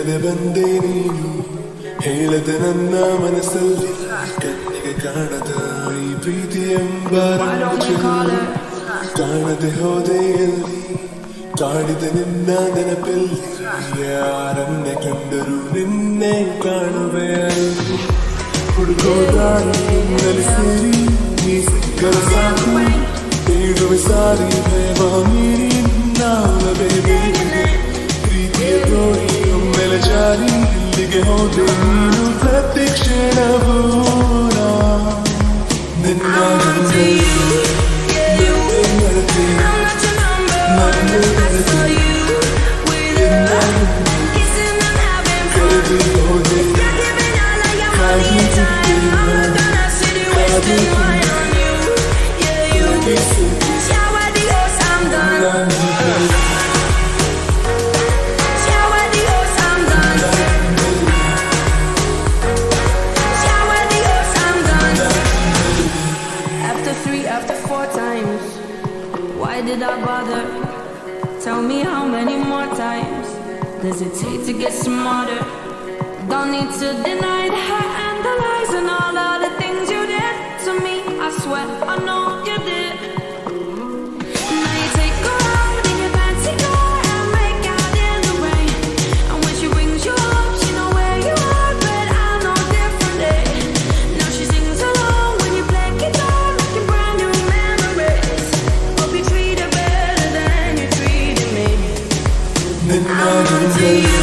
ಕೇಳದೆ ಬಂದೆ ನೀನು ಹೇಳದೆ ನನ್ನ ಮನಸ್ಸಲ್ಲಿ ಕಣ್ಣಿಗೆ ಕಾಣದ ಈ ಪ್ರೀತಿ ಎಂಬ ಕಾಣದೆ ಹೋದೆ ಎಲ್ಲಿ ಕಾಡಿದ ನಿನ್ನ ನೆನಪಲ್ಲಿ ಯಾರನ್ನೇ ಕಂಡರೂ ನಿನ್ನೆ ಕಾಣುವೆ ಅಲ್ಲಿ ಹುಡುಕೋದಾರಿನಲ್ಲಿ ಸೇರಿ ನೀ ಸಿಕ್ಕರ ಸಾಕು ಬೇಡುವೆ ಸಾರಿ ಭಯವ ಮೀರಿ ನಾವೇ ಪ್ರೀತಿಯ ತೋರಿ ಒಮ್ಮೆಲೆ ಜಾರಿ ಇಲ್ಲಿಗೆ ಹೋದೆ ನೀನು ಪ್ರತಿ ಕ್ಷಣವೂ ನಿನ್ನ did I bother? Tell me how many more times does it take to get smarter? Don't need to deny the hurt and the lies and all of the things you did to me. I swear I know you did. Now you take her out in your fancy car and make out in the rain. And when she brings you up, she know where you are, but I know differently. Now she sings along when you play guitar, making brand new memories. Hope you treat her better than you treated me. I'm onto you.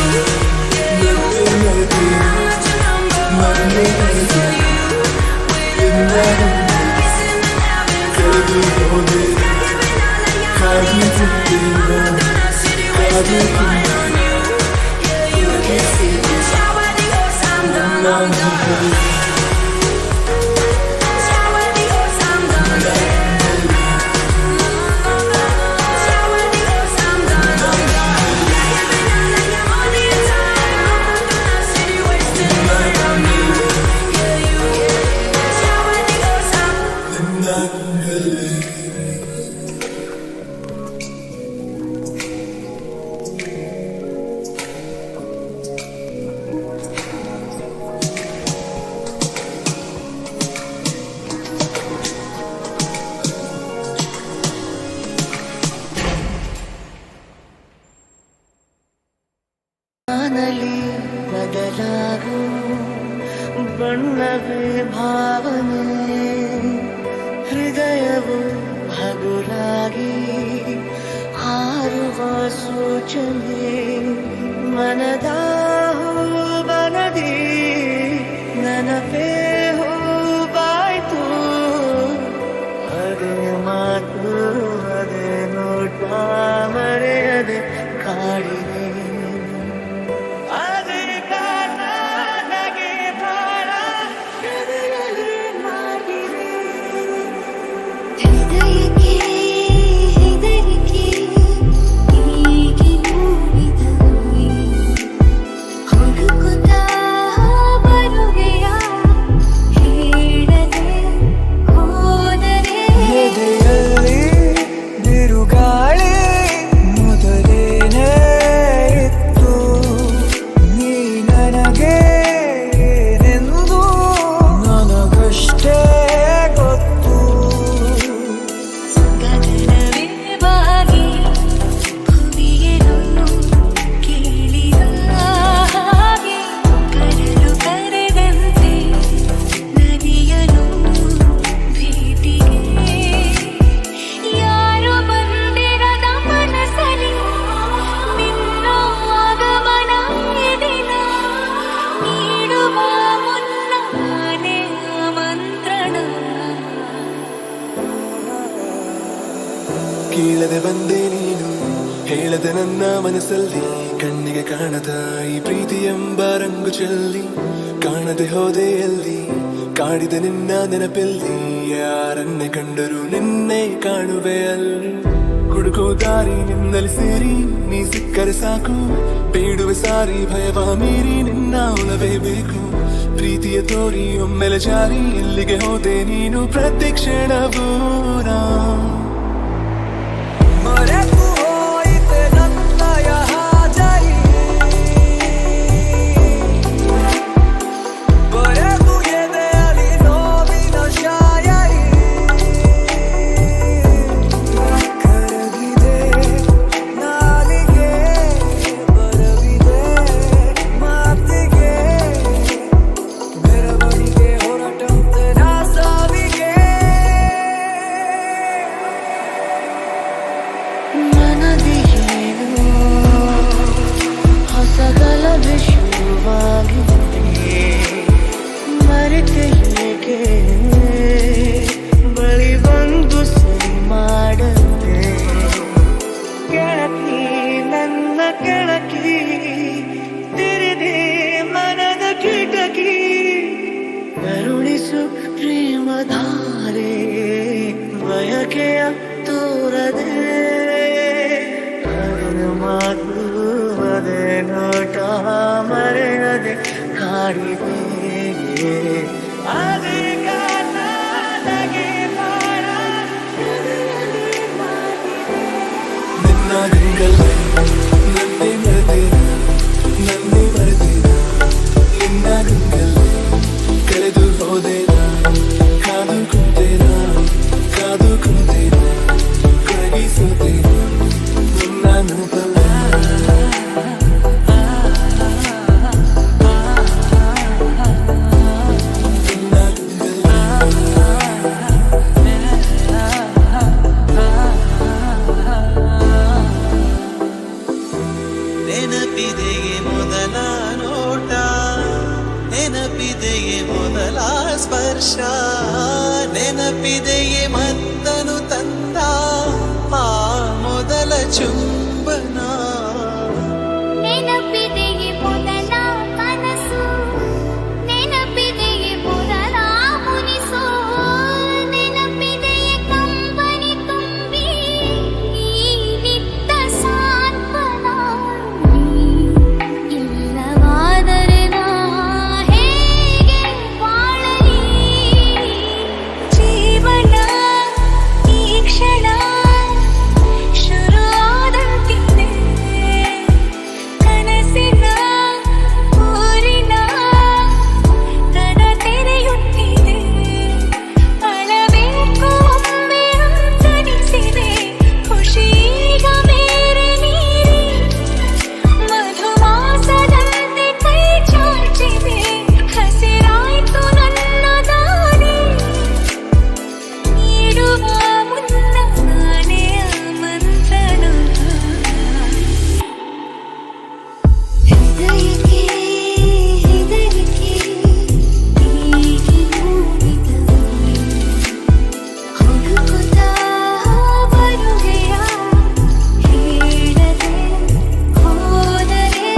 ಬದಲಾಗು ಬಣ್ಣವೇ ಭಾವನೆ ಹೃದಯವು ಹಗುರಾಗಿ ಹಾರುವ ಸೂಚನೆ ಮನದ ಬನದಿ ನನಪೇ ಹೂವಾಯ್ತು ಅದೇ ಮಾತು ಅದೇ ನೋಟ ಮರೆಯದೆ ಕಾಡಿದೆ ಕೇಳದೆ ಬಂದೆ ನೀನು ಹೇಳದೆ ನನ್ನ ಮನಸ್ಸಲ್ಲಿ ಕಣ್ಣಿಗೆ ಕಾಣದ ಈ ಪ್ರೀತಿ ಎಂಬ ರಂಗು ಚೆಲ್ಲಿ ಕಾಣದೆ ಹೋದೆ ಎಲ್ಲಿ ಕಾಡಿದ ನಿನ್ನ ನೆನಪಲ್ಲಿ ಯಾರನ್ನೇ ಕಂಡರೂ ನಿನ್ನೆ ಕಾಣುವೆ ಅಲ್ಲಿ ಹುಡುಕೋ ದಾರಿ ನಿನ್ನಲ್ಲಿ ಸೇರಿ ನೀ ಸಿಕ್ಕರೆ ಸಾಕು ಬೇಡುವೆ ಸಾರಿ ಭಯವ ಮೀರಿ ನಿನ್ನ ಒಲವೇ ಬೇಕು ಪ್ರೀತಿಯ ತೋರಿ ಒಮ್ಮೆಲೆ ಜಾರಿ ಎಲ್ಲಿಗೆ ಹೋದೆ ನೀನು ಪ್ರತಿ ಕ್ಷಣವೂ ಮರೆತು ಹೋಯಿತೆ ನನ್ನಯ ಹಾಜರಿ ಧಾರೆ ಬಯಕೆಯ ತೋರದೆ ಮಾತು ಅದೇ ನೋಟ ಮರೆಯದೆ ಕಾಡಿದೆ ಅದೇ ಕಾರಣಕ್ಕೆ ಬಾಳ ನಿನ್ನ ದಿಂಗಲ್ಲೇ ನನ್ನೇ ಮರೆತೀರ ನನ್ನೇ ಮರೆತೀರ ನಿನ್ನ ದಿಂಗಲ್ಲೇ ಕಳೆದು ಹೋದೇನ ಕಾದು ಕುಂತೇನ ಕಾದು ಕುಂತೇನ ಕರಗಿಸುತ್ತೇನ ನಿನ್ನ ನೆನಪಲ್ಲ ನೆನಪಿದೆಯೇ ಮೊದಲ ನೋಟ ನೆನಪಿದೆಯೇ ಮೊದಲ ಸ್ಪರ್ಶ ನೆನಪಿದೆಯೇ ಮತ್ತನು ತಂದ ಆ ಮೊದಲ ಚುಂಬನ ನೆನಪಿದೆಯೇ ಮೊದಲ ಕನಸು ನೆನಪಿದೆಯೇ ಮೊದಲ ಮುನಿಸು ನೆನಪಿದೆಯೇ ಕಂಬನಿ ತುಂಬಿ ನಿತ್ತ ಸಾಂತ್ವನ ಇಲ್ಲವಾದರೆ ನಾ ಹೇಗೆ ಬಾಳಲಿ ಜೀವನ ಈ ಕ್ಷಣ ಶುರುವಾದಂತಿದೆ ಕನಸಿನ ಊರಿನ ಕದ ತೆರೆಯುತ್ತಿದೆ ಅಳಬೇಕು ಒಮ್ಮೆ ಅಂತನಿಸಿದೆ ಖುಷಿ ಈಗ ಬೇರೆ ನೀರಿ ಮಧುಮಾಸದಂತೆ ಕೈ ಚಾಚಿದೆ ಹಸಿರಾಯ್ತು ನನ್ನ ದಾರಿ ನೀಡುವ ಮುನ್ನ ನಾನೇ ಆಮಂತ್ರಣ ಹೃದಯಕ್ಕೆ ಹೆದರಿಕೆ ಹೀಗೆ ಮೂಡಿದವಳು ಹುಡುಕುತ್ತಾ ಬರುವೆಯ ಹೇಳದೆ ಹೋದರೆ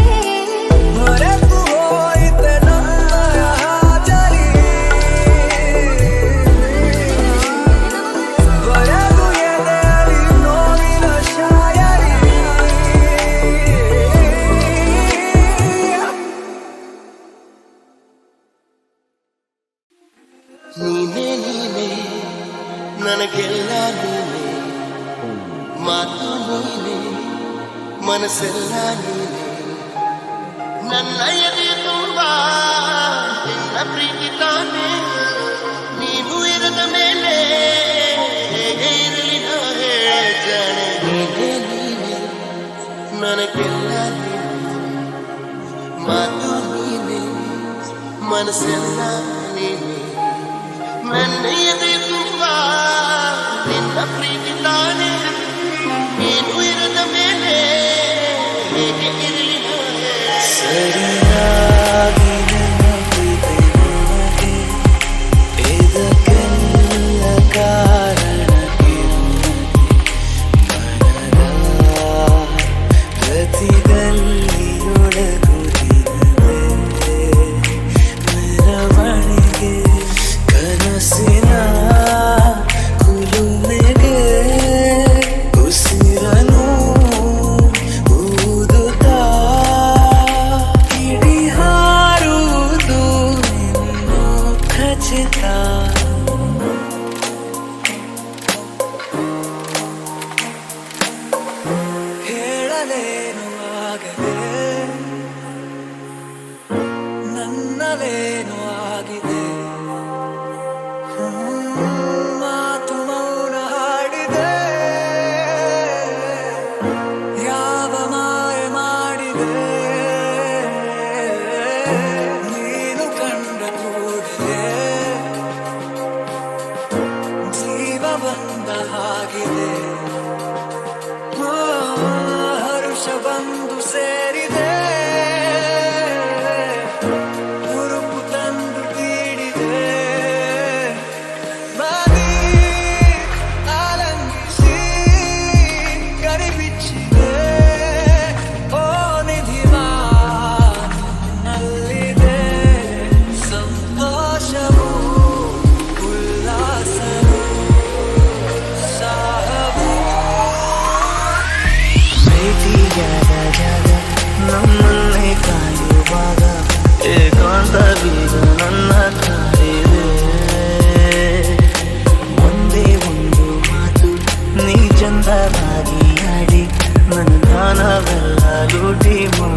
ಮರೆತು ಹೋಯಿತೆ ನನ್ನ ಹಾಜರಿ ಬಯಲು ಎದೆಯಲ್ಲಿ ನೋವಿನ ಶಾಯರಿ ನೀನೇ ನೀನೇ ನನಗೆಲ್ಲ ನೀನೇ ಮಾತು ನೀನೇ ಮನಸ್ಸೆಲ್ಲ ನೀನೇ ನನ್ನ ಎದೆ ತುಂಬ ನಿನ್ನ ಪ್ರೀತಿ ತಾನೇ ನೀನು ಇರದ ಮೇಲೆ ಹೇಗೆ ಇರಲಿ ನಾ ಹೇಳೆ ಜಾಣೆ ನೀನೇ ನೀನೇ ನನಗೆಲ್ಲ ನೀನೇ ಮಾತು ನೀನೇ ಮನಸ್ಸೆಲ್ಲ ನೀನೇ ನನ್ನ ಎದೆ ತುಂಬ ನಿನ್ನ ಪ್ರೀತಿ ತಾನೇ ನೀನು ಇರದ ಮೇಲೆ ಹೇಗೆ ಇರಲಿ ನಾ ಹೇಳೆ ಸರಿಯಾಗಿ ನೆನಪಿದೆ ನನಗೆ ಇದಕ್ಕೆಲ್ಲ ಕಾರಣಕ್ಕೆ ಮನದ ಗತಿಗಳಲ್ಲಿ ಒಳಗುತ್ತಿದೆ ಮೆರವಣಿಗೆ ಕನಸಿನ ಕುಲುಮೆಗೆ ಉಸಿರನು ಊದುತ್ತಾ ಇಡೀ ಹಾರುವುದು ಇನ್ನು ಖಚಿತ ಹೇಳಲೇನು ಆಗದೆ ನನ್ನಲೇನು ಆಗಿದೆ ಮಾತು ಮೌನ ಹಾಡಿದೆ ಯಾವ ಮಾಯ ಮಾಡಿದೆ ನೀನು ಕಂಡ ಕೂಡಲೇ ಜೀವ ಬಂದ ಹಾಗಿದೆ ಹರುಷ ಬಂದು ಸೇರಿದೆ ಹುರುಪು ತಂದು ತೀಡಿದೆ ಮದಿ ಆಲಂಗಿಸಿ ಕರಿಬಿಚ್ಚಿದೆ ಓ ನಿಧಿವಾ ನನ್ನಲ್ಲಿದೆ ಸಂತೋಷವು ಉಲ್ಲಾಸ ನಾವೆಲ್ಲ ಲೂಟಿ ಮಾಡಿ